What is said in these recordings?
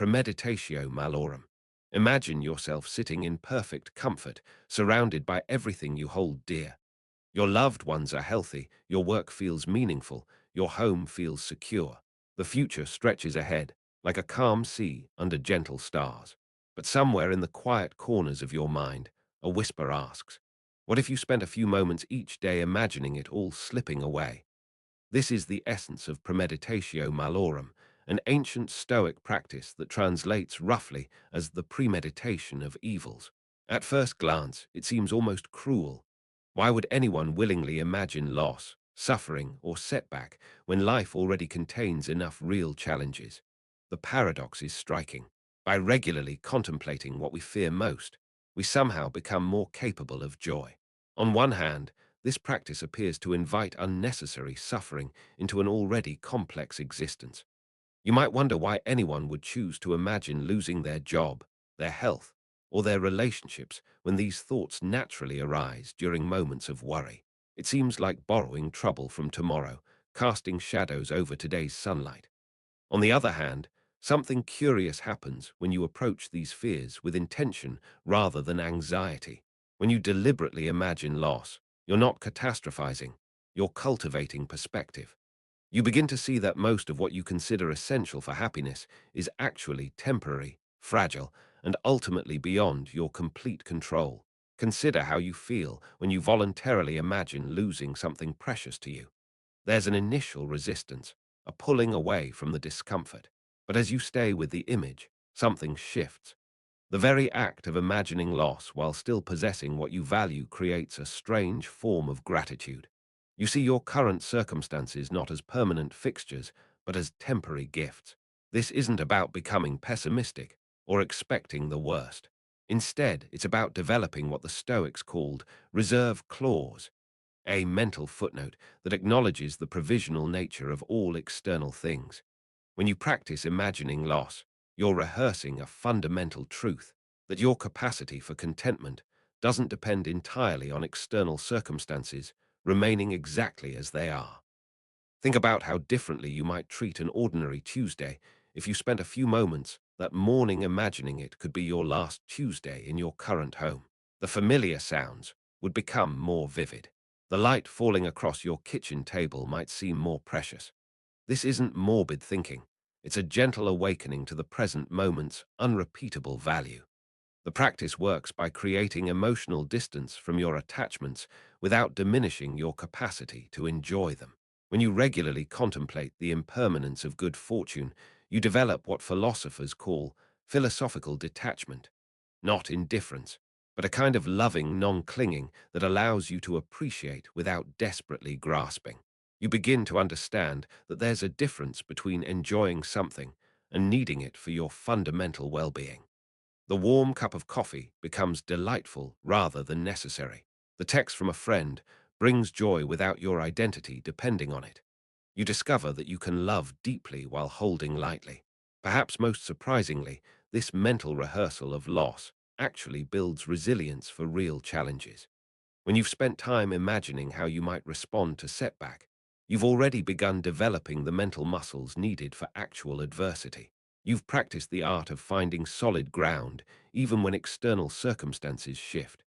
Premeditatio Malorum. Imagine yourself sitting in perfect comfort, surrounded by everything you hold dear. Your loved ones are healthy, your work feels meaningful, your home feels secure. The future stretches ahead, like a calm sea under gentle stars. But somewhere in the quiet corners of your mind, a whisper asks, what if you spent a few moments each day imagining it all slipping away? This is the essence of premeditatio malorum, an ancient Stoic practice that translates roughly as the premeditation of evils. At first glance, it seems almost cruel. Why would anyone willingly imagine loss, suffering, or setback when life already contains enough real challenges? The paradox is striking. By regularly contemplating what we fear most, we somehow become more capable of joy. On one hand, this practice appears to invite unnecessary suffering into an already complex existence. You might wonder why anyone would choose to imagine losing their job, their health, or their relationships when these thoughts naturally arise during moments of worry. It seems like borrowing trouble from tomorrow, casting shadows over today's sunlight. On the other hand, something curious happens when you approach these fears with intention rather than anxiety. When you deliberately imagine loss, you're not catastrophizing, you're cultivating perspective. You begin to see that most of what you consider essential for happiness is actually temporary, fragile, and ultimately beyond your complete control. Consider how you feel when you voluntarily imagine losing something precious to you. There's an initial resistance, a pulling away from the discomfort. But as you stay with the image, something shifts. The very act of imagining loss while still possessing what you value creates a strange form of gratitude. You see your current circumstances not as permanent fixtures, but as temporary gifts. This isn't about becoming pessimistic or expecting the worst. Instead, it's about developing what the Stoics called reserve clause, a mental footnote that acknowledges the provisional nature of all external things. When you practice imagining loss, you're rehearsing a fundamental truth that your capacity for contentment doesn't depend entirely on external circumstances remaining exactly as they are. Think about how differently you might treat an ordinary Tuesday if you spent a few moments that morning imagining it could be your last Tuesday in your current home. The familiar sounds would become more vivid. The light falling across your kitchen table might seem more precious. This isn't morbid thinking. It's a gentle awakening to the present moment's unrepeatable value. The practice works by creating emotional distance from your attachments without diminishing your capacity to enjoy them. When you regularly contemplate the impermanence of good fortune, you develop what philosophers call philosophical detachment, not indifference, but a kind of loving non-clinging that allows you to appreciate without desperately grasping. You begin to understand that there's a difference between enjoying something and needing it for your fundamental well-being. The warm cup of coffee becomes delightful rather than necessary. The text from a friend brings joy without your identity depending on it. You discover that you can love deeply while holding lightly. Perhaps most surprisingly, this mental rehearsal of loss actually builds resilience for real challenges. When you've spent time imagining how you might respond to setback, you've already begun developing the mental muscles needed for actual adversity. You've practiced the art of finding solid ground even when external circumstances shift.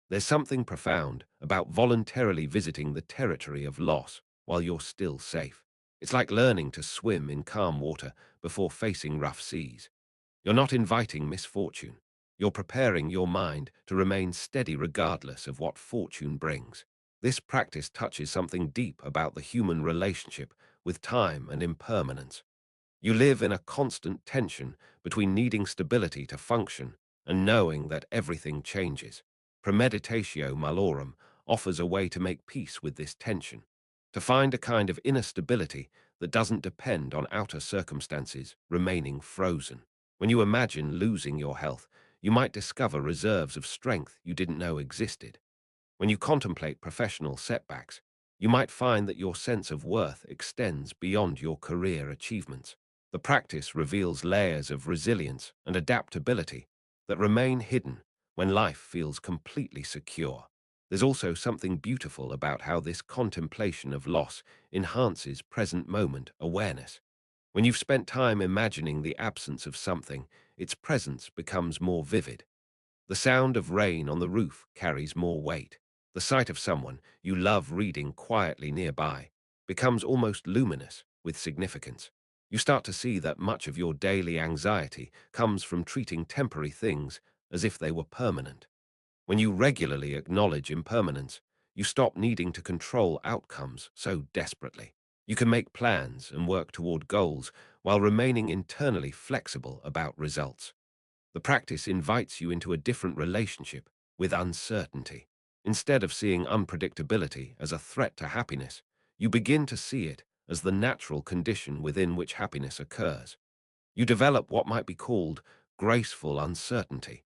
There's something profound about voluntarily visiting the territory of loss while you're still safe. It's like learning to swim in calm water before facing rough seas. You're not inviting misfortune. You're preparing your mind to remain steady regardless of what fortune brings. This practice touches something deep about the human relationship with time and impermanence. You live in a constant tension between needing stability to function and knowing that everything changes. Premeditatio Malorum offers a way to make peace with this tension, to find a kind of inner stability that doesn't depend on outer circumstances remaining frozen. When you imagine losing your health, you might discover reserves of strength you didn't know existed. When you contemplate professional setbacks, you might find that your sense of worth extends beyond your career achievements. The practice reveals layers of resilience and adaptability that remain hidden when life feels completely secure. There's also something beautiful about how this contemplation of loss enhances present moment awareness. When you've spent time imagining the absence of something, its presence becomes more vivid. The sound of rain on the roof carries more weight. The sight of someone you love reading quietly nearby becomes almost luminous with significance. You start to see that much of your daily anxiety comes from treating temporary things as if they were permanent. When you regularly acknowledge impermanence, you stop needing to control outcomes so desperately. You can make plans and work toward goals while remaining internally flexible about results. The practice invites you into a different relationship with uncertainty. Instead of seeing unpredictability as a threat to happiness, you begin to see it as the natural condition within which happiness occurs. You develop what might be called graceful uncertainty,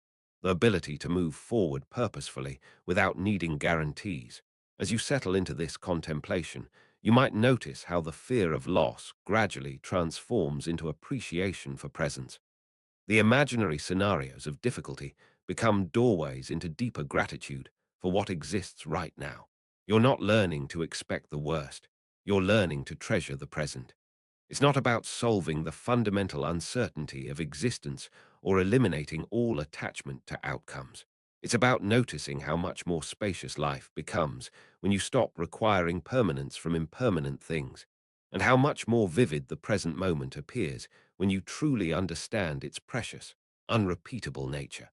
the ability to move forward purposefully without needing guarantees. As you settle into this contemplation, you might notice how the fear of loss gradually transforms into appreciation for presence. The imaginary scenarios of difficulty become doorways into deeper gratitude for what exists right now. You're not learning to expect the worst. You're learning to treasure the present. It's not about solving the fundamental uncertainty of existence or eliminating all attachment to outcomes. It's about noticing how much more spacious life becomes when you stop requiring permanence from impermanent things, and how much more vivid the present moment appears when you truly understand its precious, unrepeatable nature.